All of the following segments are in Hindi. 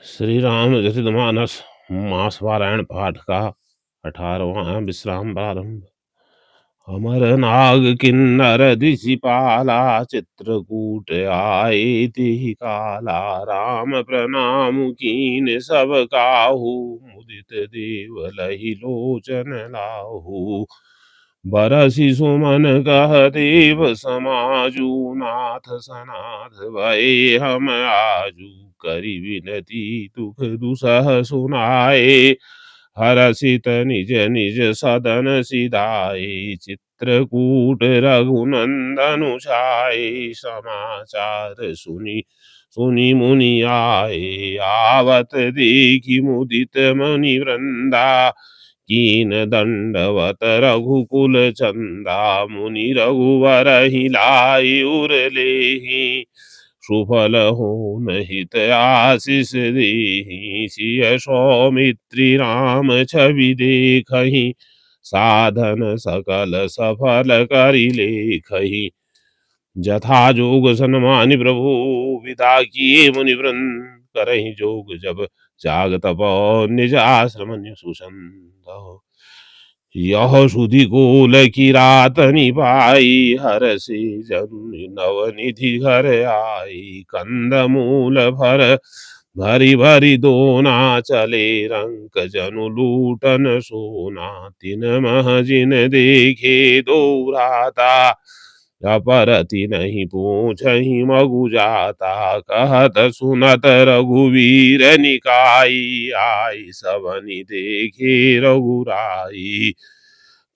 श्री रामचरितमानस मास पारायण पाठ का 18वां विश्राम प्रारंभ। अमर नाग किन्नर दिशिपाला चित्रकूट आए तिहि काला। राम प्रणाम कीन सब काहू मुदित देव लहि लोचन लाहू। बरसि सुमन कह देव समाजू नाथ सनाथ भये हम आजू। करि विनती दुख दुसह सुनाए हरषित निज निज सदन सिधाए। चित्रकूट रघुनंदन छाये समाचार सुनी सुनी मुनि आए। आवत देखी मुदित मुनि वृंदा कीन दंडवत रघुकुल चंदा। मुनि रघुवर ही लाए उर लेहि सुफल हो हित आशीष देहि। सिय सौमित्री राम छवि देखहि साधन सकल सफल करि लेखहि। जथा जोग सन्मानि प्रभु विदा किए मुनिवृंद। करहि जोग जब जाग तप निज आश्रम सुसंद। यह सुधि गोल की रात निभाई हरषि जन नवनिधि घर आई। कंद मूल भर भरी भरी दोना चले रंक जनु लूटन सोना। तिन मह जिन देखे दो भ्राता अपरति नहीं पूछहि मगु जाता। कहत सुनत रघुवीर निकाई आई सबनि देखे रघुराई।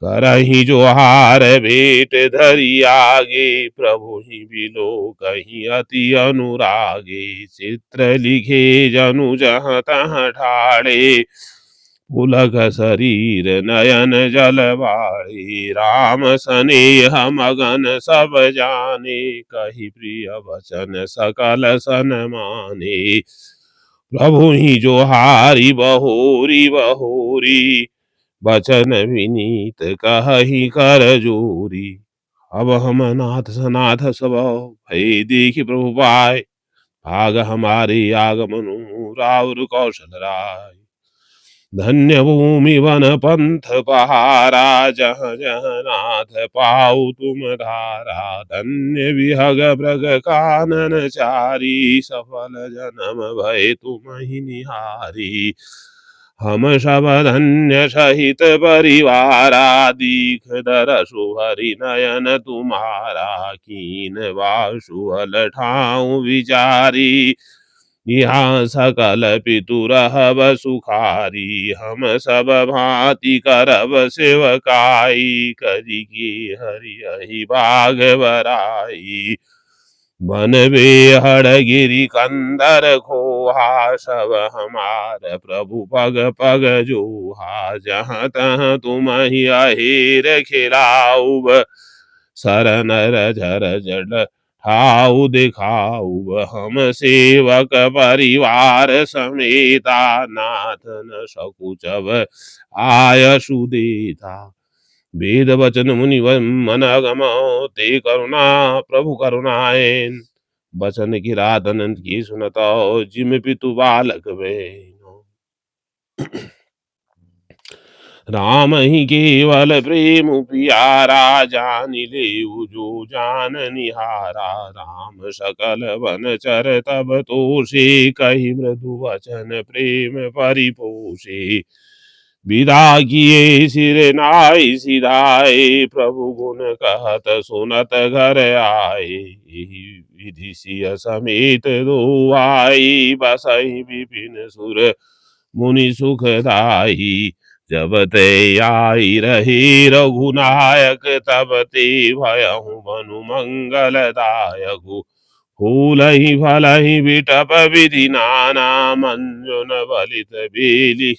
करहि जोहार भेंट धरि आगे प्रभु ही बिलो कहीं अति अनुरागे। चित्र लिखे जनु जहाँ तहाँ ठाड़े पुलक शरीर नयन जल बाड़े। राम सनेह मगन सब जाने कही प्रिय वचन सकल सन माने। प्रभु ही जोहारी बहोरी बहोरी बचन विनीत कहि कर जोरी। अब हम नाथ सनाथ सब भय देखि प्रभु पाय। भाग हमारे आगमनु राउर कौशल राय। धन्य भूमि वन पंथ पहारा जहाँ जहाँ नाथ पाऊ तुम धारा। धन्य विहग भ्रग कानन चारी सफल जन्म भय तुम ही निहारी। हम सब धन्य सहित परिवारा दीख दरसु हरि नयन तुम्हारा। कीन वासुअल ठाऊ विचारी यहाँ सकल पितुरहब सुखारी। हम सब भांति करब सेवकाई करी की हरि अहि बाग बराई। बन बेहड़ गिरी कंदर खोहा सब हमार प्रभु पग पग जोहा। जहाँ तहाँ तुम ही अहिर खिलाऊब सरनर झर जड़ ठाऊ दिखाऊ। हम सेवक परिवार समेता नाथ न सकुचब आय सुदेता। वेद वचन मुनि मन गम ते करुणा प्रभु करुणाएन। बचन की रात अनंत की सुनता जिम पितु बालक वे। राम ही केवल प्रेम प्यारा जानि लेऊ जो जान निहारा। राम सकल वन चर तब तोषे कही मृदु वचन प्रेम परिपोषे। विदा किए सिर नाई सिधाए प्रभु गुण कहत सुनत घर आए। विधि सिय समेत दो आई बसहि विपिन सुर मुनि सुखदाई। जब ते आई रही रघुनायक तब ते भयहु मनु मंगलदायक। फूल ही फल ही विटप विधि नाना मंजुन बलित बेली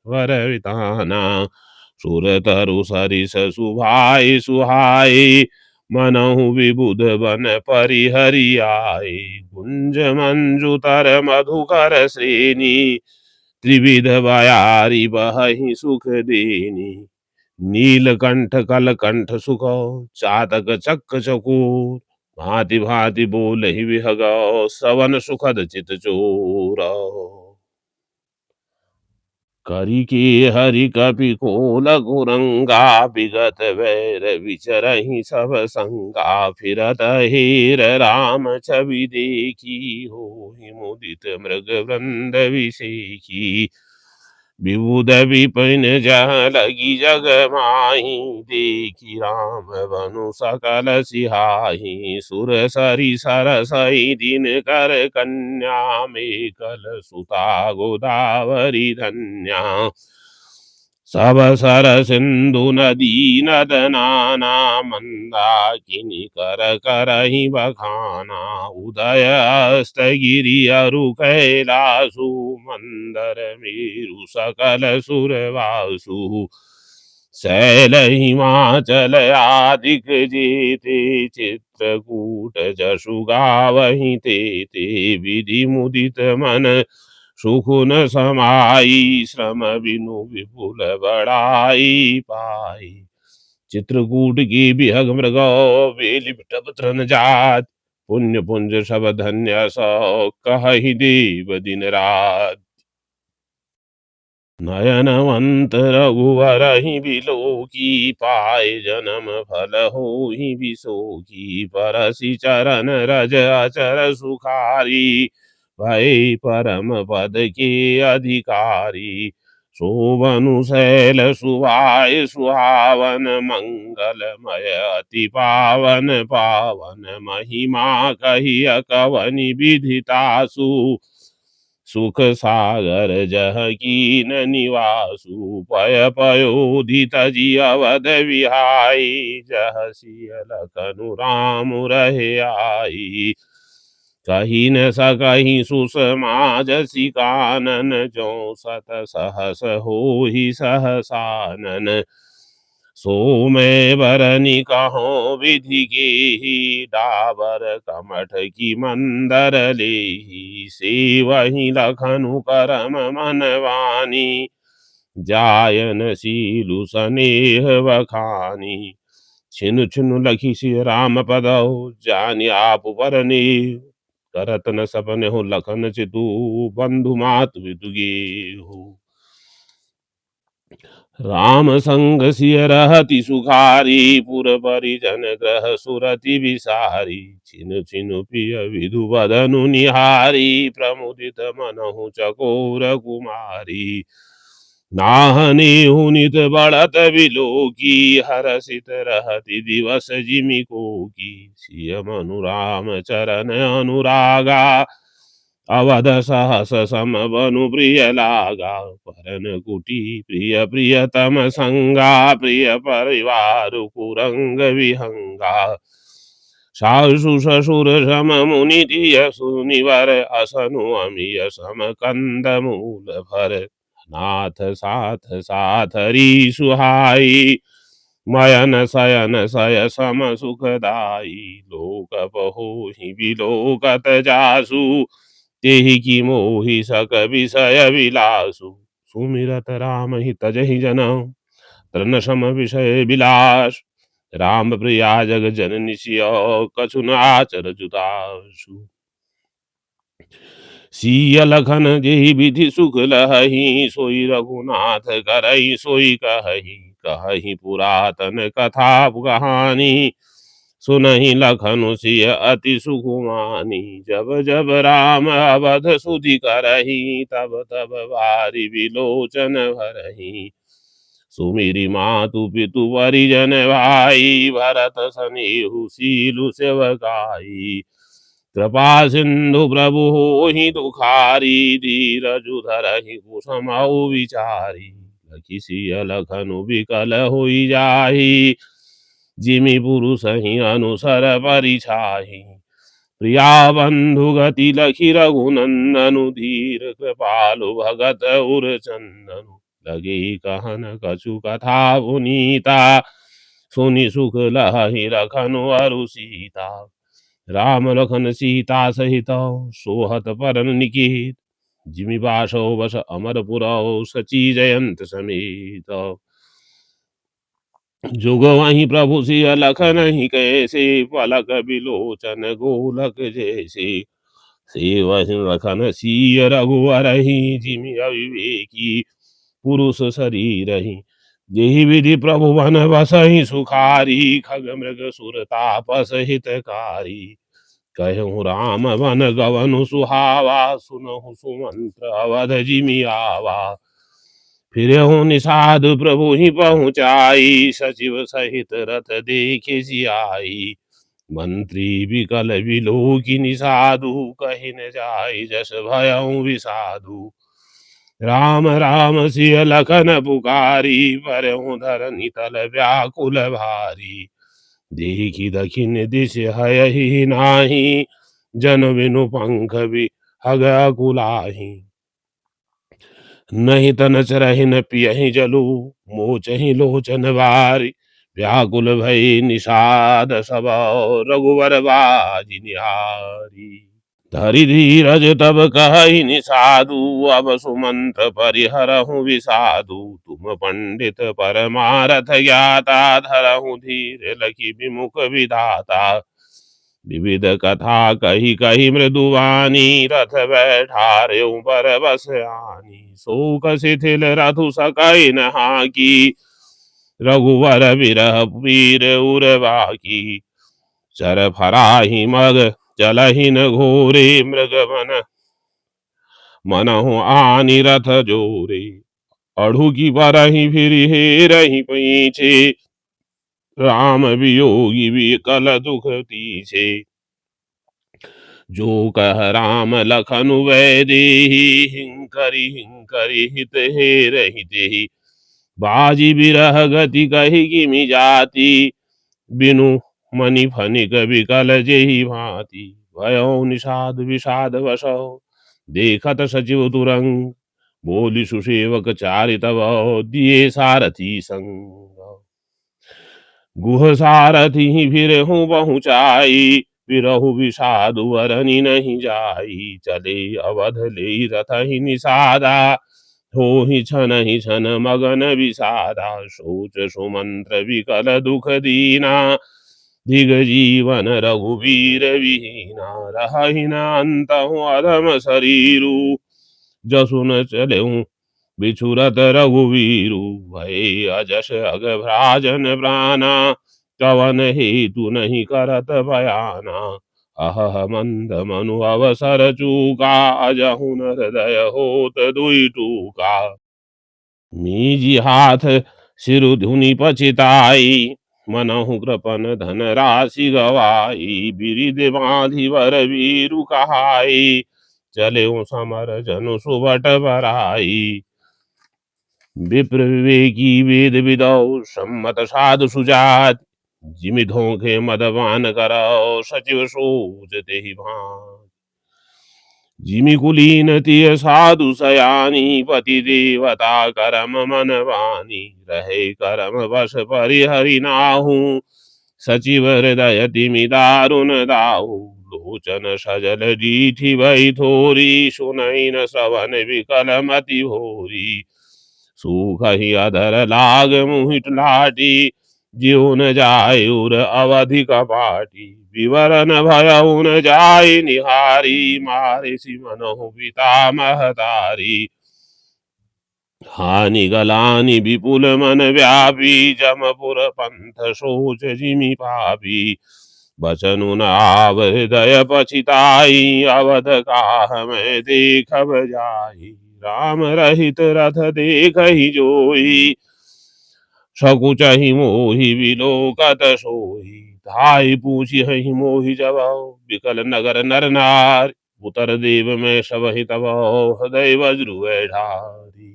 वर विताना। सुर तरु सरिस सुभाई सुहाई मनहु विबुध बन परिहरि आए। कुंज मंजु तर मधुकर श्रेणी त्रिविध बयारी बहि सुख देनी। नीलकंठ कलकंठ सुख चातक चक चकोर। भांति भांति बोल ही विहग सवन सुखद चित चोर। करी के हरि कपि को लघुरंगा, विगत वैर विचरहि सब संगा। फिरत हेर राम छवि देखी, होहि मुदित मृग वृंद विसेखी। विबुध विपिन जह लगी जग माही, देखी राम बनु सकल सिहाही। सुर सरि सरसई दिन कर कन्या, मेकल सुता गोदावरी धन्या। सब सर सिंधु नदी नद नाना, मंदाकिनी कर करहि बखाना। उदय अस्त गिरि अरु कैलासु, मंदर मेरु सकल सुरवासु। शैल हिमाचल आदिक जेते, चित्रकूट जसु गावहि तेते। विधि मुदित मन सुख न समाई, श्रम बिनु विपुल बड़ाई पाई। चित्रकूट की बिहग मृगो, बेली बिटप न जात। पुण्य पुंज सब धन्य सो, कहि देव दिन रात। नयनवंत रघुवर ही बिलो की, पाए जन्म फल हो ही बिसो की। परसि चरण रज अचर सुखारी, भय परम पद के अधिकारी। शोभनु शैल सुहाय सुहावन, मंगलमय अति पावन पावन। महिमा कही अकवनि विदितासु, सुख सागर जह कीन निवासु। पय पयोधित जी अवध विहाई, जह सिय लखनु राम रहे आई। कही न सकहि सुषमा जसि कानन, जो सत सहस होहि सहसानन। सो मैं बरनि कहो विधि गेहि, डाबर कमठ की मंदर लेहि। सेवहि लखनु करम मन वानी, जायन सीलु सनेह बखानी। छिनु छिनु लखी सिय राम पदौ, जानि आप परनि। करत न सपने हो लखन चितु, बंधु मातु पितु गेहु। राम संग सिय रहति सुखारी, पुर परिजन ग्रह सुरति विसारी। छिनु छिनु प्रिय विधु बदनु निहारी, प्रमुदित मनहु चकोर कुमारी। नाहने हुनित बढ़त बिलोकी, हरसित रहति दिवस जिमि कोकी। सिय मनु राम चरण अनुरागा, अवध सहस सम बनु प्रिय लागा। परन कुटी प्रिय प्रियतम संगा, प्रिय परिवार कुरंग विहंगा। सासु ससुर सम मुनि तिय सुनिवर, असनु अमिय सम कंद मूल भर। नाथ साथ साथरी सुहाई, मयन शयन सय सम सुखदाई। लोक पहोहि बिलोकत जासु, तेहि की मोहि सक विषय विलासु। सुमिरत राम ही तजहि जन, तृण सम विषय विलास। राम प्रिया जग जननी सिय, कछु न आचर जुदासु। सिय लखन जेहि विधि सुख लहहि, सोई रघुनाथ करई सोई कहहि। कहहि पुरातन कथा कहानी, सुनहि लखनु सिय अति सुखमानी। जब जब राम अवध सुधि करहि, तब तब बारी विलोचन भरहि। सुमिरि मातु पितु परिजन भाई, भरत सनेहु सीलु सेवकाई। कृपा सिंधु प्रभु होहि दुखारी, धीरजु धरहि कुसुमौ विचारी। लखि सिय लखनु विकल होई जाहि, जिमि पुरुष ही अनुसर परिछाहि। प्रिया बंधु गति लखि रघुनंदनु, धीर कृपालु भगत उर चंदनु। लगे कहन कछु कथा पुनीता, सुनि सुख लहहि रखनु अरु सीता। राम लखन सीता सहित, सोहत परन निकेत। जिमि बासो बस अमरपुरौ, सची जयंत समेत। जुग वहीं प्रभु सिय लखन ही कैसे, पलक बिलोचन गोलक जैसे। सेवहि लखन सिय रघुवर ही, जिमि अविवेकी। पुरुष शरीर ही। जेहि विधि प्रभु वन बसहि सुखारी, खग मृग सुर तापस हितकारी। कहूँ राम वन गवनु सुहावा, सुनहु सुमंत्र अवध जिमि आवा। फिरहु निषाद प्रभु ही पहुँचाई, सचिव सहित रथ देखे सियाई। मंत्री विकल विलोकिनी साधु, कहि न जाय जस भयउ विषादु। राम राम सिय लखन पुकारी, परहु धरनी तल व्याकुल भारी। देखी दखिन दिश हयहि नाही, जन विनु पंख विहग अकुलाहि। नहीं तन चरहि न पियहि जलु, मोचहि लोचन बारी। व्याकुल भई निषाद सब, रघुवर बाजी निहारी। धरि धीरज तब कहि निषादु, अब सुमंत्र परिहरहु विषादु। तुम पंडित परमारथ ज्ञाता, धरहु धीर लखि विमुख विधाता। विविध कथा कही कही मृदुवानी, रथ बैठार्यो पर बस आनी। शोक शिथिल रथु सकई न हाकी, रघुवर विरह पीर उर्वाकी। चर फराही मग चलहि न घोरे, मृग मनहु आनि रथ जोरे। अड़हु की बरही फिर हेरहि पैछे, राम वियोगी विकल दुख तीछे। जो कह राम लखन वै देहि, हिंकरि हित हेरहि तेहि। बाजी बिरह गति कही किमि जाति, बिनु मनि फनिक विकल जेहि भांति। भयो निषाद विषाद वशौ, देखत सचिव तुरंग। बोली सुसेवक चारितव, दिए सारथी संग। गुह सारथी फिरहु पहुँचाई, बिरहु विषाद वरनि नहीं जाई। चले अवध ले रथ ही निषादा, होहि छन मगन विषादा। सोच सुमंत्र विकल दुख दीना, दिग जीवन रघुवीर विहीना। रहि न अंतहु अधम शरीरु, जसु न चलऊँ बिछुरत रघुवीरु। भय अजस अग भ्राजन प्राणा, कवन हेतु नहीं करत बयाना। अहह मंद मनु अवसर चूका, अजहु न हृदय होत दुई टूका। मीजी हाथ सिरु धुनि पछिताई, मनहु कृपन धन राशि गवाई। बिरिद बांधि वर वीरु कहाई, चले समर जनु सुबट बराई। विप्र विवेकी वेद विदौ, सम्मत साधु सुजात। जिमि धोखे मदवान करौ, सचिव सोच तेहि भांति। जिमि कुलीन तिय साधु सयानी, पति देवता करम मन वानी। रहे करम बस परिहरि नाहु, सचिव हृदय तिमि दारुन दाहु। लोचन सजल डीठी भई थोरी, सुनई न श्रवण विकल मति भोरी। सूखहि अधर लाग मुहिट लाटी, ज्यों न जाय उर अवधि कपाटी। विवरण भयउ न जाय निहारी, मारिसि मनहु पिता महतारी। हानि गलानि विपुल मन व्यापी, जमपुर पंथ सोच जिमि पापी। बचनु न आव हृदय पछिताई, अवध काह मैं देखब जाई। राम रहित रथ देखहि जोई, सकुचहि मोहि विलोकत सोई। धाई पूछी हहि मोहि जवाऊ, विकल नगर नर नार। उतर देव में सबहि तब, हृदय वज्रु ढारी।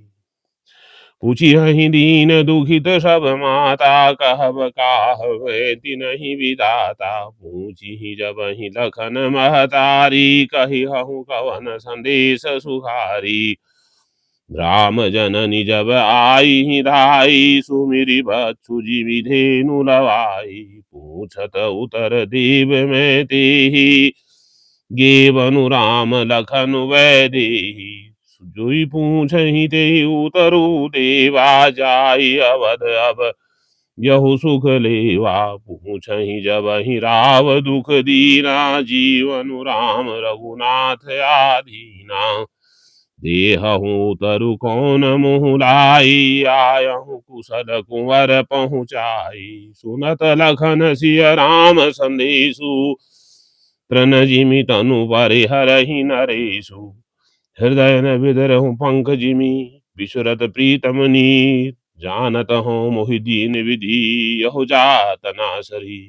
पूछी हहि दीन दुखित सब माता, कहब काहवे तिनहि विधाता। पूछी जब ही लखन महतारी, कहि हहु कवन संदेश सुखारी। राम जननी जब आई धाई, सुमिरि बच्छु जीवि धेनु लवाई। पूछत उतर देव में तेहि, गेवनु राम लखन वै देहि। जोई पूछहि ते उतरु देवा, जाई अवध अब यहु सुख लेवा। पूछहि जब ही राव दुख दीना, जीवनु राम रघुनाथ आधीना। देहहूँ तरु कौन मुँह लाई, आयहूँ कुशल कुंवर पहुँचाई। सुनत लखन सिय राम संदेशु, तृण जिमि तनु परिहरहि नरेशु। हृदय न विदरहु पंख जिमि, विसुरत प्रीतम नीर। जानत हूँ मोहि दीन विधि, यहु जात ना सरी।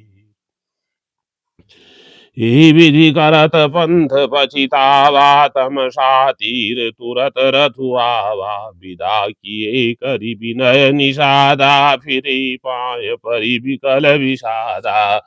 ही विधि करत पंथ पछितावा, तमसा तीर तुरत रथु आवा। विदा किए करि विनय निषादा, फिरे पाय परि विकल विषादा।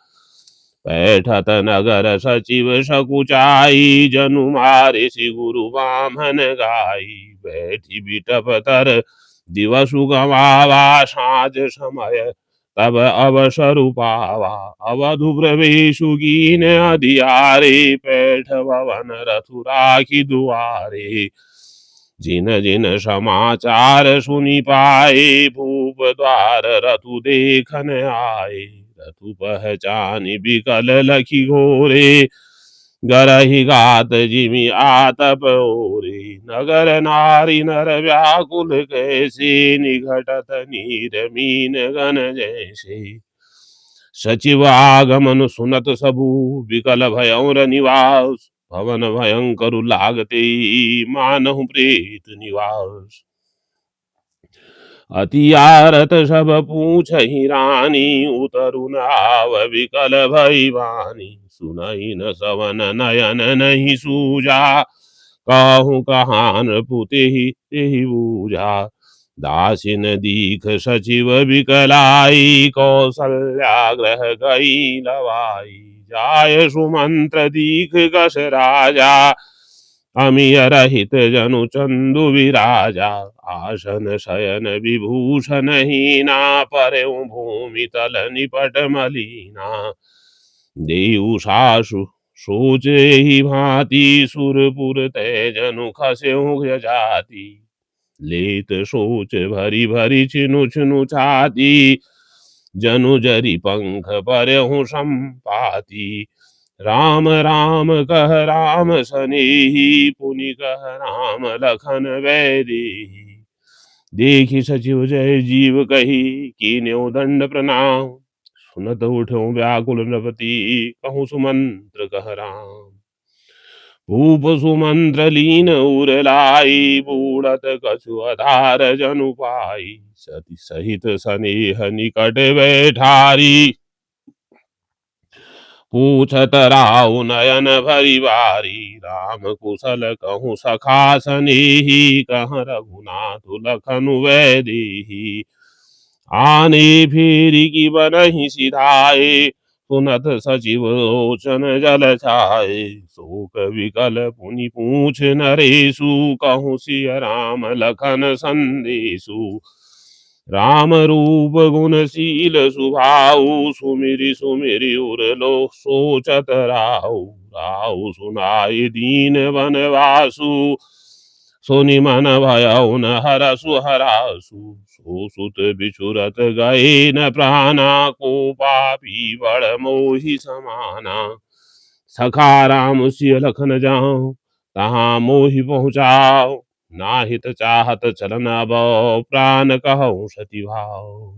बैठत नगर सचिव सकुचाई, जनु मारे सि गुरु वामन गाई। बैठी बिटप तर दिवसु गवावा, साँझ समय तब अवसर पावा। अवधु प्रवेशु कीन अधियारे, पैठ भवन रथु राखी दुआरे। जिन जिन समाचार सुनि पाए, भूप द्वार रथु देखन आए। रथु पहचानि बिकल लखी घोरे, गरहि गात जिमि आतप ओरे। नगर नारी नर व्याकुल कैसे, निघटत नीर मीन गन जैसे। सचिव आगमन सुनत सबु, विकल भयौर निवास। भवन भयंकर लागते, मानहु प्रेत निवास। अति आरत सब पूछहि रानी, उतरु नाव विकल भई वानी। सुनहि न सवन नयन नहीं सूजा, कहूँ कहान पुतेहि तेहि बूझा। दासिन दीख सचिव विकलाई, कौसल्या ग्रह गई लवाई। जाय सुमंत्र दीख कस राजा, अमिय रहित जनु चंदु विराजा। आसन शयन विभूषण हीना, परउ भूमि तल निपट मलीना। देउ सासु सोचे ही भांति, सुरपुर तय जनु खस्यु जाति। लेत सोच भरी भरी छिनु छिनु छाती, जनु जरी पंख परहु संपाति। राम राम कह राम सनेही, पुनि कह राम लखन वैदेही। देखि सचिव जय जीव कही, कीन्यो दंड प्रणाम। सुनत उठो व्याकुल नृपति, कहूँ सुमंत्र कह राम। भूप सुमंत्र लीन उर लाई, बूढ़त कछु आधार जनु पाई। सती सहित सनेह निकट बैठारी, पूछत राउ नयन भरि बारी। राम कुशल कहूँ सखा सनेही, कह रघुनाथ लखनु वैदेही। आने फेरी की बनहि सिधाए, सुनत सचिव लोचन जल छाए। शोक विकल पुनि पूछ नरेशु, कहूँ सिय राम लखन संदेशु। राम रूप गुणशील सुभाऊ, सुमिरि सुमिरि उर लो सोचत राहु। राहु सुनाई दीन वनवासु, सुनि मन भयउ न हरसु हरासु। सो सुत बिछुरत गए न प्राणा, को पापी बड़ मोहि समाना। सखा राम सिय लखन जाऊं, तहाँ मोहि पहुँचाओ। नाहित चाहत चलन अब, प्राण कहूँ सती भाव।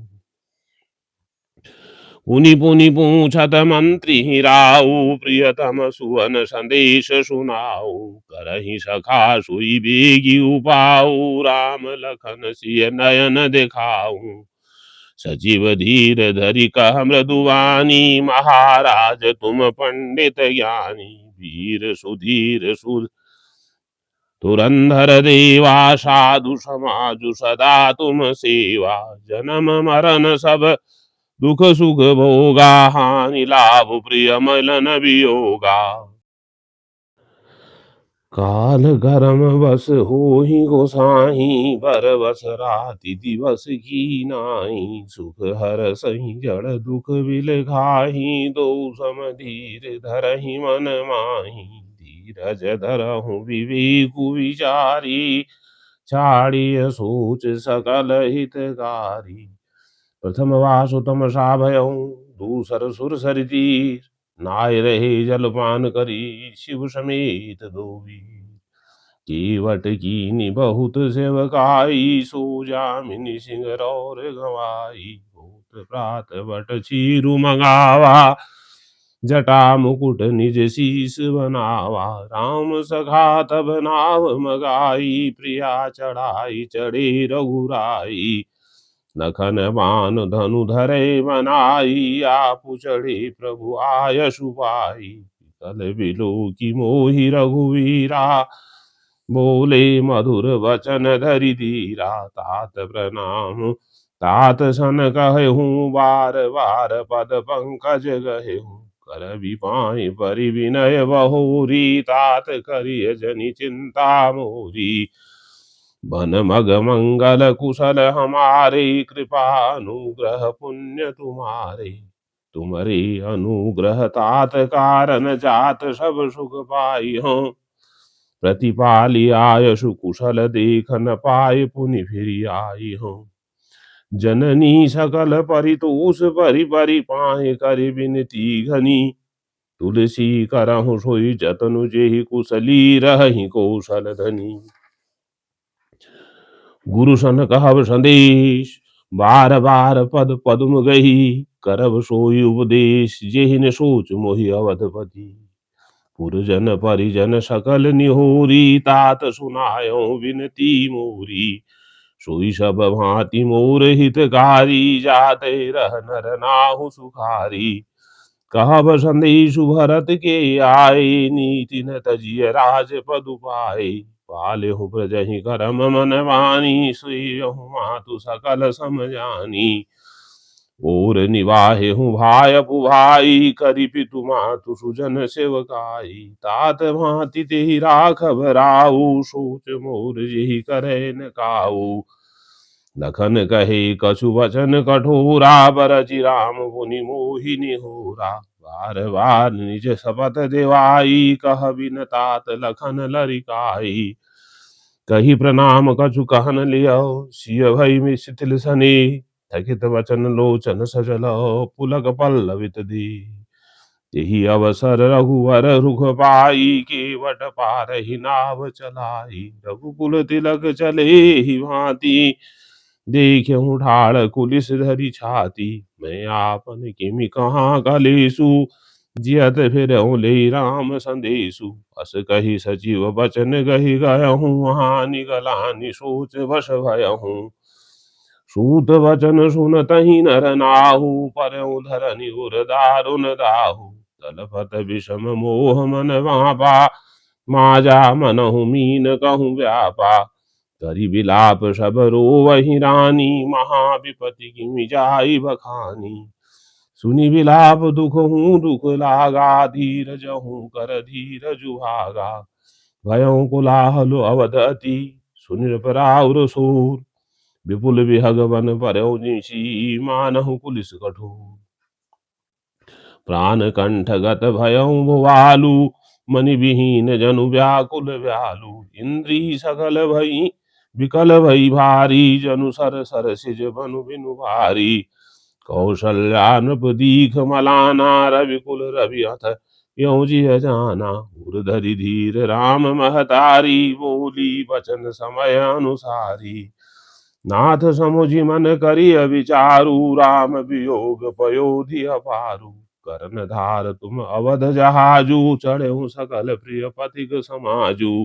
पुनि पुनि पूछत मंत्री राउ, प्रियतम सुवन संदेश सुनाऊ। करहि सखा सुई बेगी उपाऊ, राम लखन सिय नयन दिखाऊं। सजीव धीर धरि कह मृदुवानी, महाराज तुम पंडित ज्ञानी। वीर सुधीर सुध धुरंधर देवा, साधु समाजु सदा तुम सेवा। जन्म मरण सब दुख सुख भोगा, हानि लाभ प्रिय मिलन वियोगा। काल कर्म बस होहि गोसाई, बरबस राति दिवस की नाई। सुख हर सही जड़ दुख बिल खाही, दो सम धीर धरहि मन माही। धीरज धरहु विवेकु विचारी, छाड़िय सोच सकल हितकारी। प्रथम वासु तमसा भयउ, दूसर सुर सरि तीर। नाय रहे जलपान करी, शिव समेत दो वीर। केवट कीनी बहुत सेवकाई, सो जामिनी सिंह और गवाई। होत प्रात बट चीरु मंगावा, जटा मुकुट निज शीस बनावा। राम सखा तब नाव मगाई, प्रिया चढ़ाई चढ़े रघुराई। नखन बान धनु धरे बनाई, आपु चढ़े प्रभु आयसु पाई। कल बिलो की मोहि रघुवीरा, बोले मधुर वचन धरि धीरा। तात प्रणाम तात सन कहूँ, बार बार पद पंकज गहेहूँ। कर विपाई परि विनय बहोरी, तात करिय जनि चिंता मोरी। बन मग मंगल कुशल हमारे, कृपा अनुग्रह पुण्य तुम्हारे। तुम्हारे अनुग्रह तात कारण, जात सब सुख पाई हो। प्रतिपाली आयसु कुशल, देख न पाए पुनि फिर आई हो। जननी सकल परितोष, परि परि पाए कर बिनती घनी। तुलसी करहु सोई जतनु, जेहि कुशली रहि कौशल धनी। गुरु सन कहब संदेश, बार बार पद पद्म गही। करब सोई उपदेश, जेहि न सोच मोहि अवधपति। पुरजन परिजन सकल निहोरी, तात सुनायो विनती मोरी। सोई सब भांति मोर हितकारी, जाते रह नर नाहु सुखारी। कहब संदेशु भरत के आए, नीति न तजिय राज पदु पाए। पालेहु ब्रजहि करम मन मानी, सुइहु मातु सकल समझानी। और निवाहे हूँ भाई भाई, करि पितु मातु सुजन सेवकाई। तात भांति तेहि राखब राऊ, सोच मोर जेहि करे न काऊ। लखन कहे कछु वचन कठोरा, बरचि राम मुनि मोहि निहोरा। बार बार निज शपथ देवाई, कह बिन तात लखन लरिकाई। कही प्रणाम कछु कहन लियो, सिय भई शिथिल सने। थकित वचन लोचन सजल, पुलक पल्लवित दी। यही अवसर रघुवर रुख पाई, केवट पारहि नाव चलाई। रघुकुल तिलक चले ही भांति, देखहु ठाड़ कुलिस धरि छाती। मैं आपन किमि कहाँ कलेसु, जियत फिर ले राम संदेशु। अस कही सचिव बचन गहि गयहूँ, हानि गलानि सोच वश भयहूँ। सूत वचन सुनतहि नर नाहु, परउ धरनि उर दारुन दाहु। तलपत विषम मोह मन वापा, माजा मनहु मीन कहूँ व्यापा। करि विलाप सब रोवहि रानी, महाविपति किमि जाई बखानी। सुनि विलाप दुख हूँ दुख लागा, धीरज हूँ कर धीरज भागा। भयउ कोलाहल अवध अति, सुनि पराउर सूर। विपुल विहग वन परौ निशी, मानहु पुलिस कठोर। प्राण कंठगत भयउ भुआलु, मनि विहीन जनु व्याकुल व्यालु। इंद्री सकल भई विकल भई भारी, जनु सर सर सिज बनु बिनु भारी। कौशल्या नृप दीख मलाना, रविकुल रवि हथ यों जिय जाना। उर धरि धीर राम महतारी, बोली वचन समय अनुसारी। नाथ समुझि मन करिय विचारु, राम वियोग पयोधि अपारु। करन धार तुम अवध जहाजु, चढ़ऊ सकल प्रिय पथिक समाजु।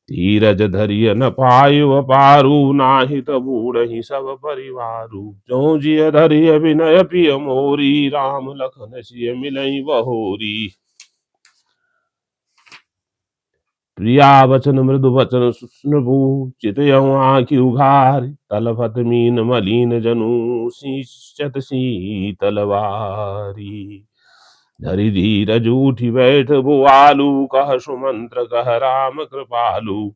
धीरज धरिय न पायु पारु, नाहित बूढ़हि सब परिवारु। जो जिय धरिय विनय पिय मोरी, राम लखन सिय मिलई बहोरी। प्रिया वचन मृदु वचन सुष्णु, चितयऊ आँखि उघार। तलफत मीन मलिन जनु, सींचत शीतल वारी। धरि धीरज उठि बैठ बुआलु, कह सुमंत्र कह राम कृपालु।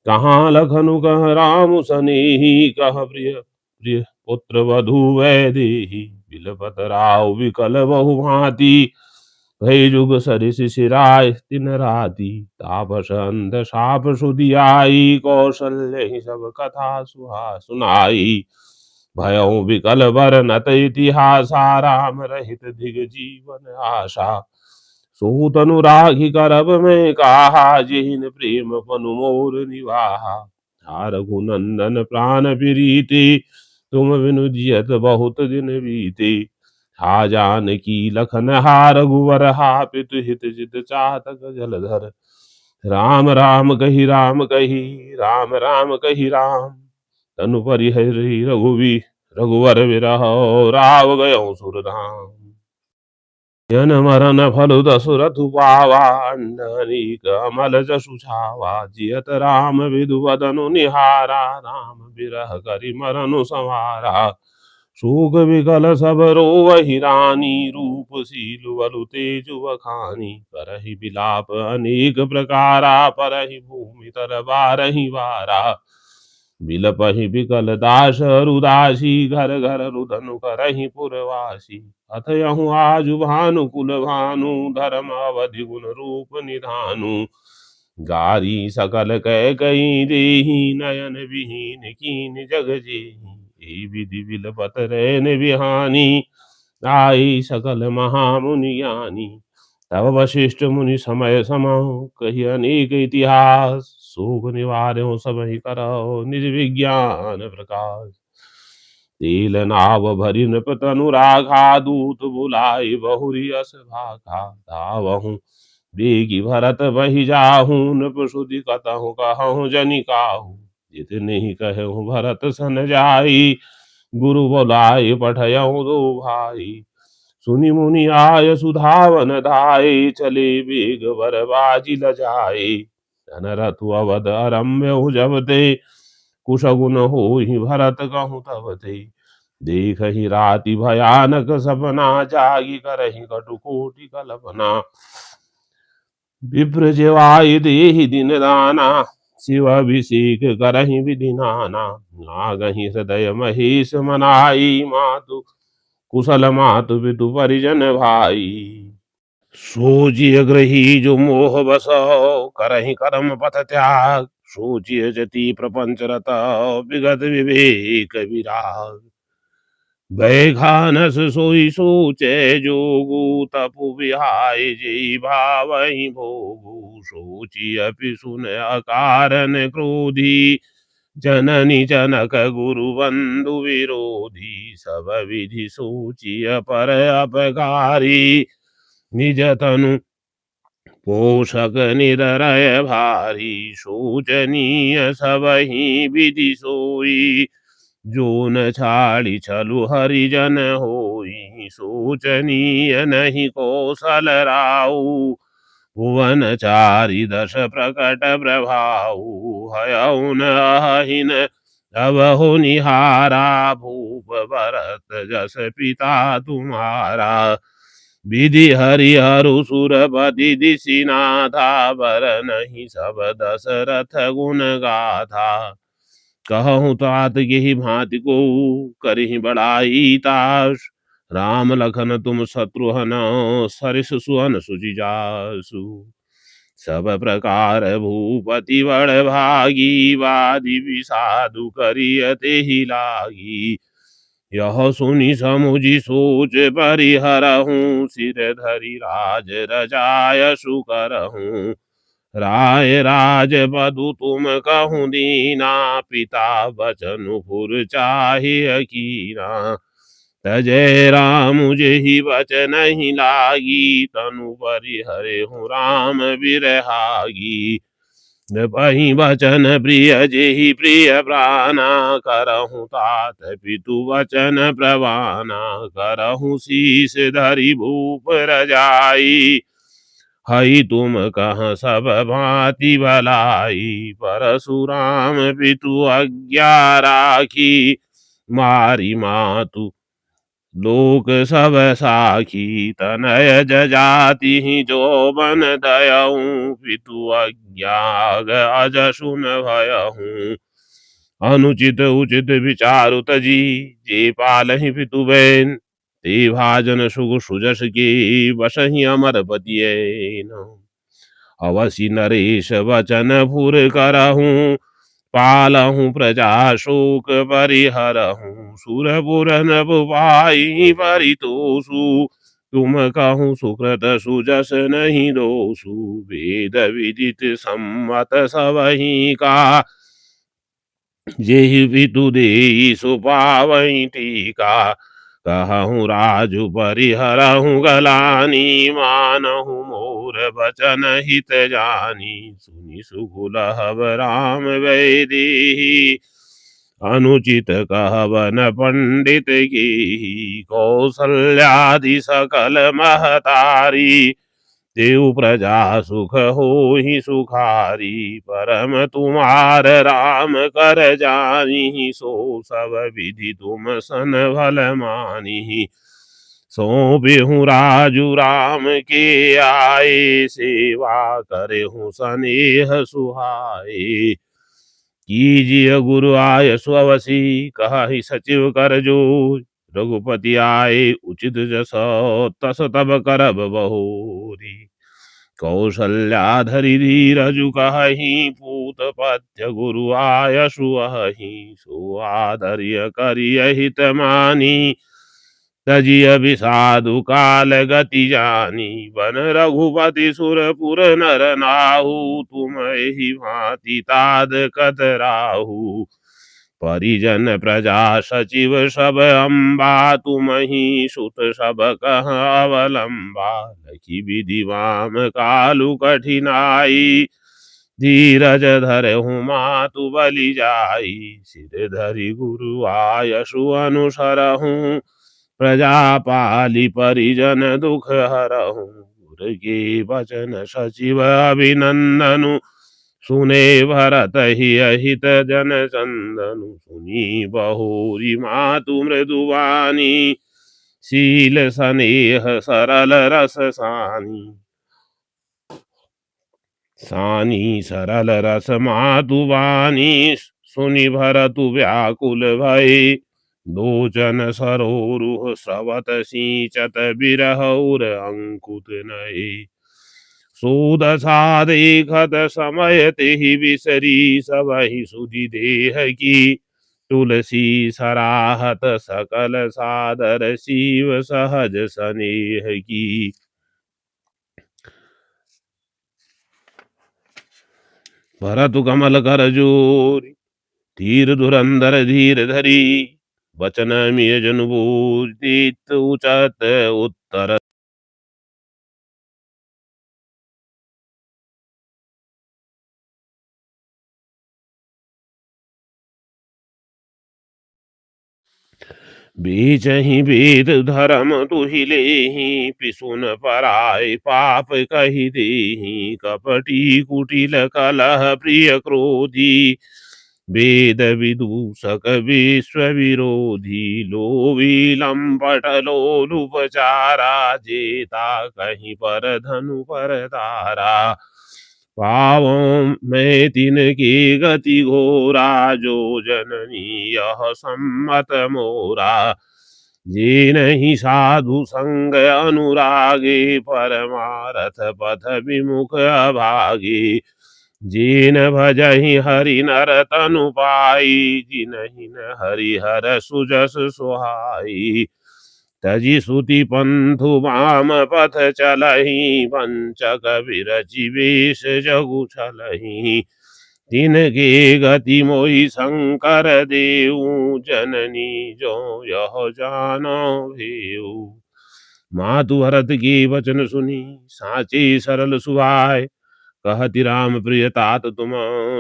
कहाँ लखनु कह राम सनेही, कह प्रिय प्रिय पुत्र वधु वैदेही। बिलपत राव विकल बहु भांति, भय जुग सरिस सिराय दिन राति। तापस अंध साप सुधियाई, कौशल्य ही सब कथा सुनाई। भयउ विकल वर नत इतिहासा, राम रहित दिग जीवन आशा। सो तनु राखी करब में काहा, जिहिन प्रेम पनु मोर निवाहा। हा रघुनंदन प्राण प्रीति, तुम बिनु जियत बहुत दिन बीते। हा जानकी लखन हा रघुवर, हा पितु हित जित चातक जलधर। राम राम कही राम कही, राम राम कही राम, तनु परिहरि रघुवर विरहौ, राव गयो सुरधाम। जन मरन फल दशरथु पावा, अंडरीक अमल जसु छावा। जियत राम विदु वदनु निहारा, राम बिरह करि मरनु संहारा। शोक विकल सब रोवहि रानी, रूप सीलु बलु तेजु बखानी। करहि बिलाप अनेक प्रकारा, परहि भूमि तर बारहि वारा। बिलपहि बिकल दास रुदासी, घर घर रुदनु करहि पुरवासी। अतयहु आजु भानु कुल भानु, धर्म अवधि गुण रूप निधानु। गारी सकल कह कही देही, नयन विहीन कीन जग जेही। ए विधि बिलपत रैन बिहानी, आई सकल महामुनि ज्ञानी। तब वशिष्ठ मुनि समय समाओ, कही अनेक इतिहास। शोक निवार्यों सब ही करौ, निज विज्ञान प्रकाश। तेल नाव भरि नृप तनु राखा, दूत बुलाए बहुरी अस भाखा। धावहूँ बेगी भरत बहि जाहूँ, नृप सुधि कतहु कहूँ जनि काहू। जितने ही कहूँ भरत सन जाई, गुरु बुलाए पठयऊँ दो भाई। सुनि मुनि आय सुधावन धाये, चले बेग बर बाजी लजाए। धन रथु अवध अरम्य जब ते, कुशगुन होहि भरत कहूँ तब ते। देखहि राति भयानक सपना, जागी करहि कटु कोटि कल्पना। विप्र जेवाय देहि दिन दाना, शिव अभिषेक करहि विधि नाना। नागहि हृदय महेश मनाई, मातु कुशल मातु पितु परिजन भाई। सोचिय ग्रही जो मोह बसौ, करहि कर्म पथ त्याग। सोचिय जति प्रपंच रत, विगत विवेक विराग। बैखानस सोई सोचे जोगु, तपु विहाय जेई भावहि भोगु। सोची अपि सुन अकारन क्रोधी, जननी जनक गुरु बंधु विरोधी। सब विधि सोचिय पर अपकारी, निज तनु पोषक निरय भारी। शोचनीय सबहि विधि सोई, जो न छाड़ी छलु हरिजन होई। शोचनीय नहीं कौशल राऊ, भुवन चारि दश प्रकट प्रभाऊ। हयौ न अहिन अबहु निहारा, भूप भरत जस पिता तुम्हारा। विधि हरिहरु सुरपति दिशिनाथा, बर नहीं सब दशरथ गुण गाथा। कहूँ तात यही भांति को, करहि बड़ाई तास। राम लखन तुम शत्रुघ्न, सरिस सुवन सुचि जासु। सब प्रकार भूपति बड़ भागी, वादी विषादु करियते ही लागी। यह सुनि समुझि सोच परिहरहूँ, सिर धरि राज रजाय सुकरहूँ। राय राज बधु तुम कहूँ दीना, पिता बचनु पुर चाहिए कीना। तजय राम जेहि बचन ही लागी, तनु परिहरे हूँ राम बिरहागी। नृपहि बचन प्रिय जेहि प्रिय प्राणा, करहूँ तात पितु वचन प्रवाना। करहूँ शीस धरि भूप रजाई, हई तुम कह सब भांति भलाई। परशुराम पितु आज्ञा राखी, मारी मातु लोक सब साखी। तनय जजाति ही जो बन दयऊँ, पितु आज्ञा अज सुन भयहूँ। अनुचित उचित विचारु तजी, जे पालहि पितु बैन। ते भाजन सुग सुजस के, बसहि अमर पतियैन। अवसि नरेश वचन फुर करहूँ, पालहूँ प्रजा शोक परिहरहूँ। सुरपुर नभ पाई परितोषु, तुम कहूँ सुकृत सुजस नहीं दोषु, वेद विदित सम्मत सबहि का, जेहि विदु देई सुपावई टीका, कहूँ राजु परिहरहूँ गलानी, मानहूँ मोर बचन हित जानी, सुनि सुकुल हब राम वैदेही, अनुचित कहवन पंडित की, कौसल्यादि सकल महतारी, देव प्रजा सुख हो ही सुखारी, परम तुम्हार राम कर जानी, सो सब विधि तुम सन भल मानी, सौंपे राजू राम के आए, सेवा करे हूँ स्नेह सुहाए, कीजिए गुरु आय स्वसी, कहा ही सचिव कर जोर, रघुपति आए उचित जस, तस तब करब बहोरी, कौशल्या धरि धीरजु कहि, पूत पथ्य गुरु आय सुअहि, सो आदर्य करिय हित मानी, तजिय बिसाधु काल गति जानी, बन रघुपति सुरपुर नर नाहु, तुम एहि भांति ताद कतराहु, परिजन प्रजा सचिव सब अम्बा, तुम ही सुत सब कह अवलंबा, लखी विधि वाम कालु कठिनाई, धीरज धरहु मातु बलि जाई, सिर धरि गुरु आयसु अनुसरहूँ, प्रजा पालि परिजन दुख हरहूँ, गुर के वचन सचिव अभिनंदनु, सुने भरत ही अहित जन चंदनु, सुनी बहुरी मातु मृदुवानी, शील स्नेह सरल रस सानी, सानी सरल रस मातुवानी, सुनि भरतु व्याकुल भय, लोचन सरोरुह स्रवत सिंचत बिरहौर अंकुत नये, सुदशा देखत समय तेहि बिसरी, सबहि सुधि देह की, तुलसी सराहत सकल सादर, शिव सहज स्नेह की, भरतु कमल कर जोरी, धीर धुरंधर धीर धरी, वचन मिय जनु बोलित उचत उत्तर, बीच ही वेद धर्म तुहि लेहि, पिसुन पराय पाप कहि देहि, कपटी कुटिल कलह प्रिय क्रोधी, वेद विदूषक विश्व विरोधी, लोभी लंपट लोलुपचारा, जेता कहीं पर धनु पर तारा, पावों में तिनकी गति घोरा, जो जननी यह सम्मत मोरा, जे नहीं साधु संग अनुरागे, परमारथ पथ विमुख अभागे, जिन भजहि हरि नर तनु पाई, जिनहि न हरि हर सुजस सुहाई, तजि सुति पंथु वाम पथ चलहि, पंचक विरचि वेश जगु छलहि, तिनके गति मोहि शंकर देऊ, जननी जो यह जानो भेऊ, मातु भरत के वचन सुनी, साचे सरल सुभाय, कहति राम प्रिय तात तुम,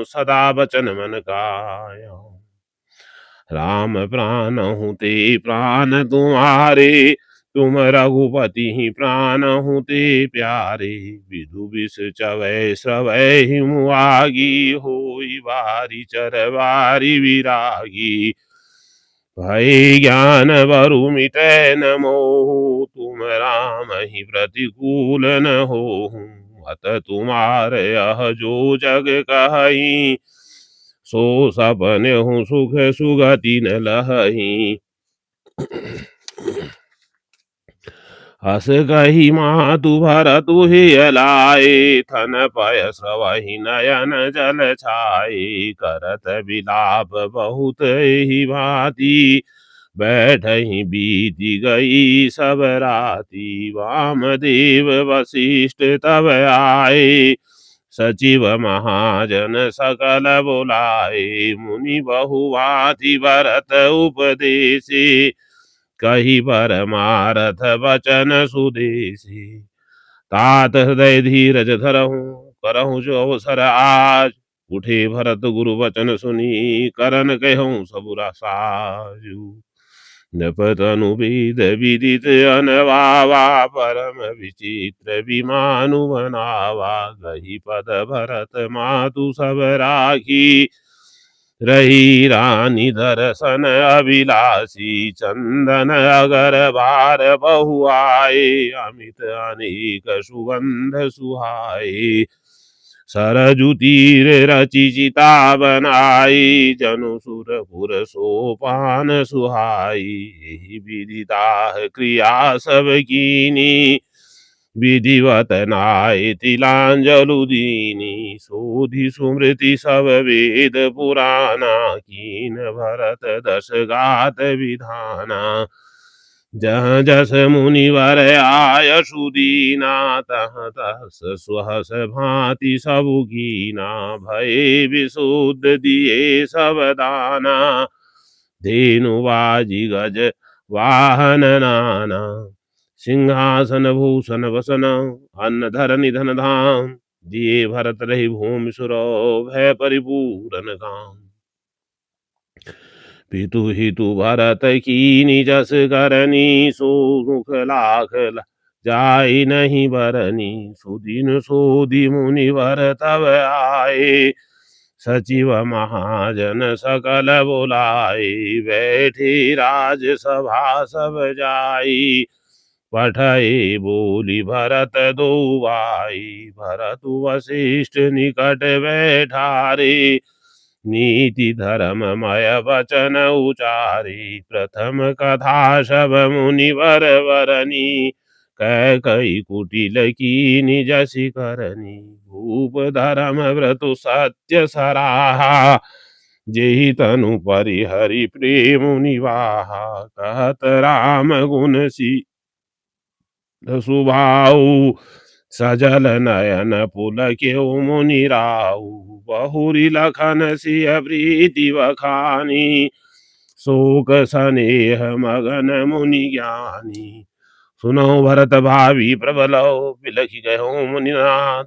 सदा बचन मन काया, राम प्राण हूँ ते प्राण तुम्हारे, तुम रघुपति ही प्राण हूँ ते प्यारे, विदु विष चवै श्रवै हिमुआगी, होई बारी चर बारी विरागी, भय ज्ञान बरु मिटै न मोहु, तुम राम ही प्रतिकूल न होहु, अत तुम्हार यह जो जग कहि, सो सपने हूँ सुख सुगति न लहही, हस कही मातु भरतु हिय लाए, थन पय स्रवहि नयन जल छाए, करत विलाप बहुत ही भांति, बैठहि बीति गई सब राति, वामदेव वशिष्ठ तब आए। सचिव महाजन सकल बुलाए, मुनि बहुभांति भरत उपदेशे, कही परमारथ वचन सुदेशे। तात हृदय धीरज धरहूँ, करहूँ जो अवसर आज, उठे भरत गुरु वचन सुनी, करन कहूँ सबुरा साजू। नपतनु वेद विदित अनवावा, परम विचित्र विमानु बनावा, गही पद भरत मातु सब राखी, रही रानी दर्शन अभिलाषी, चंदन अगर बार बहु आए, अमित अनेक सुगंध सुहाए। सरजु तीर रचि चिता बनाई, जनु सुरपुर सोपान सुहाई, एहि विदिता क्रिया सब कीनी, विधिवत नाय तिलांजलु दीनी। सोधि सुमृति सब वेद पुराना, कीन भरत दस गात विधाना। जहाँ जस मुनिवर आय सुदीना, तहाँ तस सुहस भांति सबु कीना। भये विशुद्ध दिए सब दाना, धेनु बाजी गज वाहन नाना। सिंहासन भूषण वसन, अन्न धर निधन धाम, दिए भरत रही भूमि सुरो, भय परिपूरन काम। पितु हितु भरत कीनी जस करनी, सुमुख लाख जाय नहीं बरनी। सुदिन सोधि मुनिवर तब आए, सचिव महाजन सकल बुलाए। बैठे राज सभा सब जाई, पठये बोली भरत दो भाई। भरत वशिष्ठ निकट बैठारे, नीति धर्ममय वचन उचारी। प्रथम कथा सब मुनिवर वरनी, कैकयी कुटिल कीनी जसि करनी। भूप धर्म व्रतु सत्य सराहा, जेहि तनु परिहरि प्रेम निवाहा। कहत राम गुण सी सुभाऊ, सजल नयन पुलक्यो मुनि राऊ। बहुरी लखन सिय प्रीति बखानी, शोक सनेह मगन मुनि ज्ञानी। सुनो भरत भावी प्रबलो, बिलखि गयो मुनिनाथ।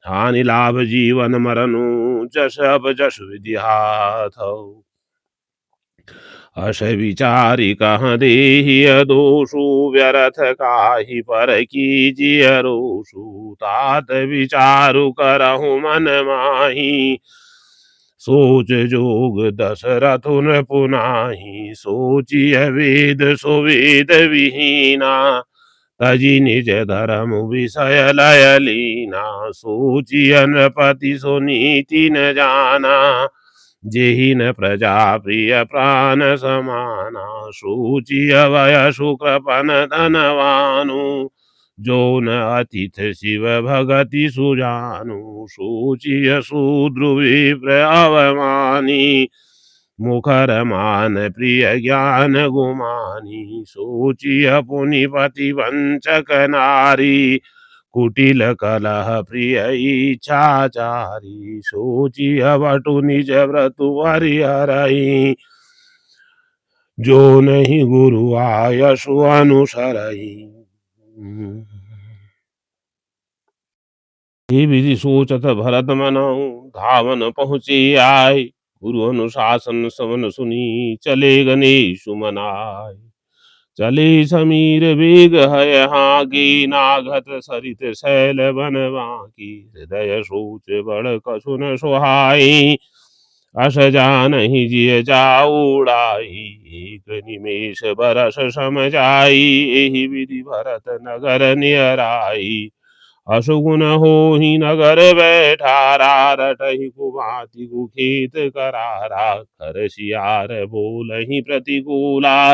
हानि लाभ जीवन मरनु, जस अब जस विधि हाथौ। अस विचारी कहाँ देहि दोषु, व्यर्थ काहि पर कीजिय रोषु। तात विचारु करहु मन माही, सोच जोग दशरथुन पुनाही। सोचिय वेद सुवेद विहीना, तजि निज धर्म विषय लय लीना। सोचिय नृपति सुनीति न जाना, जेहि न प्रजा प्रिय प्राण समाना। सूचिय वय सुकृपन धनवानु, जो न अतिथ शिव भगति सुजानु। सूचिय शूद्र विप्र अवमानी, मुखर मान प्रिय ज्ञान गुमानी। सोचिय पुनिपति वंचक नारी, कुटिल कलह प्रिय इच्छाचारी। सोचिय बटु निज व्रतु हरिहरहि, जो नहीं गुरु आयसु अनुसरहि। ये विधि सोचत भरत मनहु, धावन पहुँचे आए। गुरु अनुशासन सवन सुनी, चले गणेश मनाए। चले समीर वेग है हागी, नागत सरित शैल बन बाकी। हृदय सोच बड़ कछु न सुहाई, अस जानहि जिय जाऊड़ाई। एक निमेष बरस सम जाई, एहि विधि भरत नगर नियराई। अशुगुन होहि नगर बैठारा, रटहि कुभांति कुखेत करारा। कर सियार बोलहि प्रतिकूला,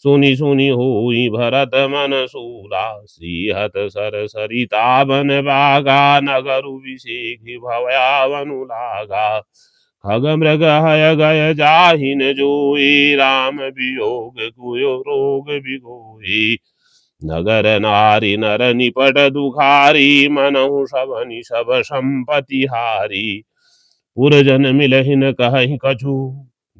सुनि सुनि होई भरत मन सूला। श्रीहत सर सरिता बन बागा, नगरु विषेख भयावनु लागा। खग मृग हय गय जाहि न जोई, राम वियोग कुयो रोग बिगोई। नगर नारी नर निपट दुखारी, मनहु सब निसब संपति हारी। पुरजन मिलहि न कहहि कछु,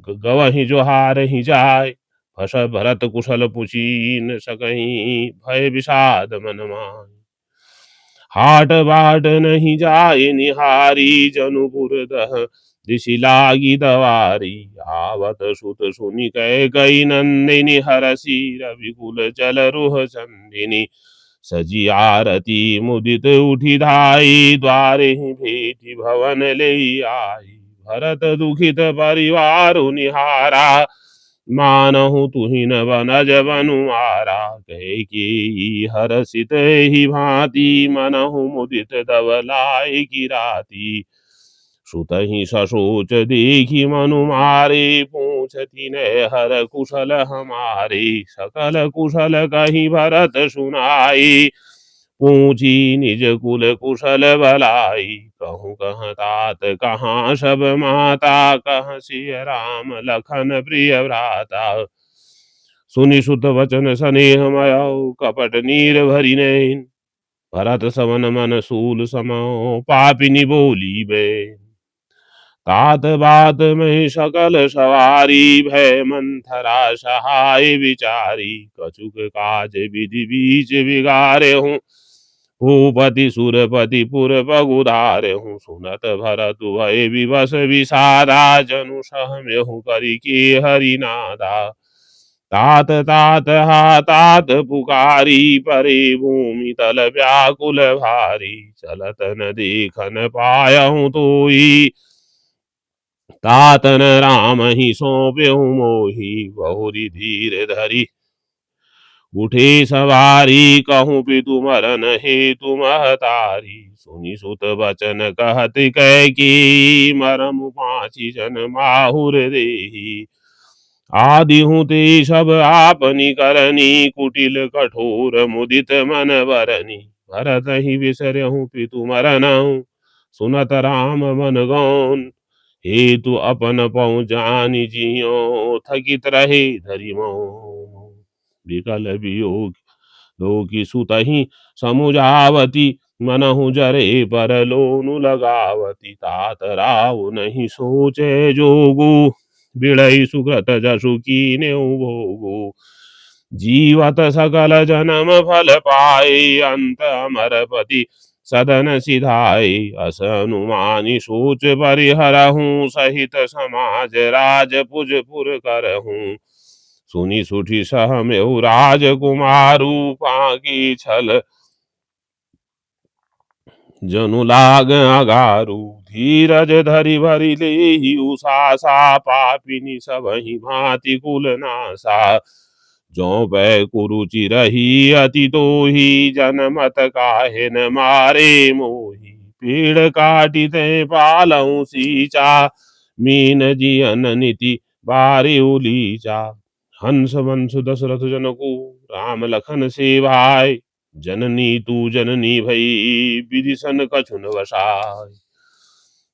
गवहि जोहारहि जाय। फस भरत कुशल पुछी न सकहि, भय विषाद मन माय। हाट बाट नहीं जाय निहारी, जनुपुर दह दिशि लागी दवारी। आवत सुत सुनि कैकेयी नंदिनी, हरषि रविकुल चल रुह चंदिनी। सजी आरती मुदित उठी धाई, द्वारे ही भेटी भवन ले आई। भरत दुखित परिवारु निहारा, मानहु तुहिन बनज बनुआरा। कैकेयी हरषित ही भांति, मनहु मुदित धवलाई की राती। सुतहि ससोच देखी मनु मारे, पूछती ने हर कुशल हमारे। सकल कुशल कही भरत सुनाई, पूछी निज कुल कुशल भलाई। कहूँ कहाँ तात कहाँ सब माता, कहाँ सिय राम लखन प्रिय भ्राता। सुनि सुत वचन स्नेह मयो, कपट नीर भरि नैन। भरत सवन मन सूल समो, पापिनी बोली बे। तात बात में सकल सवारी, भय मंथरा सहाय विचारी। कछुक काज विधि बीच बिगारे हूँ, भूपति सुरपति पुर पगुधारे हूँ। सुनत भरत भय विवश विषादा, जनु सहम्यहु करि के हरिनादा। तात तात हा तात पुकारी, परे भूमि तल व्याकुल भारी। चलत न देखन पायहु तोई, तातन राम ही सौंप्यहु मोही। बहुरी धीर धरि उठे सवारी, कहूँ पितु मरन हेतु महतारी। सुनि सुत बचन कहत कैकेयी, मरमु पाँचि जन माहुर देही। आदि हूँ ते सब आपनी करनी, कुटिल कठोर मुदित मन बरनी। भरत ही विसरहु पितु मरनहु, सुनत राम मन गौन। हेतु अपन पहुँ जानि जियो, थकित रहे धरि मौन। विकल वियोग लोकी सुतहि समुझावती, मनहु जरे पर लोनु लगावती। तात राव नहीं सोचे जोगु, बिड़ई सुकृत जसु कीन्यउ भोगु। जीवत सकल जन्म फल पाए, अंत अमरपति सदन सिधाए। अस अनुमानी सोच परिहरहूँ, सहित समाज राजपुज पुर करहूँ। सुनि सुठी सहम्यहु राजकुमारू, पाकी छल जनु लाग अगारू। धीरज धरि भरि लेहि उषासा, पापिनी सबहि भांति कुल नासा। जो पै कुरुचि रही अति तोही, जनमत काहे न मारे मोही। पेड़ काटिते पालहु सींचा, मीन जियन नीति बारे उलीचा। हंस वंश दशरथ जनकु, राम लखन से भाई। जननी तू जननी भई, विधि सन कछु न वसाय।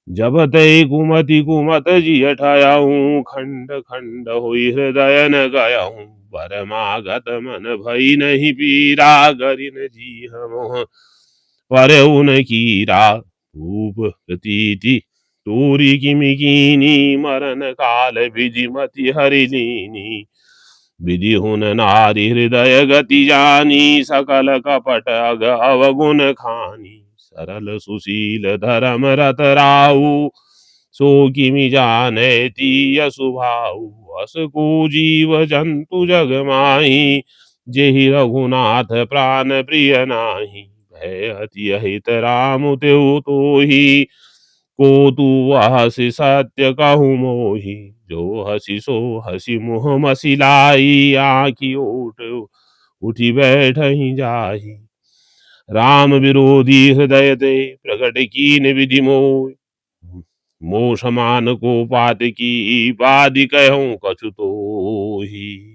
जब तै कुमति कुमत जिय ठयहूँ, खंड खंड हुई हृदय न गयहूँ। परमागत मन भई नहीं पीरा, गरिन जीह मोह परऊ न कीरा। धूप प्रतीति तोरी किमि कीनी, मरण काल विधि मति हरि लीनी। विधि हुन नारी हृदय गति जानी, सकल कपट अग अवगुण खानी। सरल सुशील धर्म रत राहु, सो किमि जाने तीय सुभाऊ। अस को जीव जंतु जग माही, जेहि रघुनाथ प्राण प्रिय नाही। भय अति अहित राम तेउ तोही, को तू हसि सत्य कहूँ मोही। जो हसी सो हसी मुँह मसिलाई, आँखि ओट उठी बैठ ही जाही। राम विरोधी हृदय ते प्रकट कीन विधि मोह। मोह समान को पात की, बादि कहूँ कछु तो ही।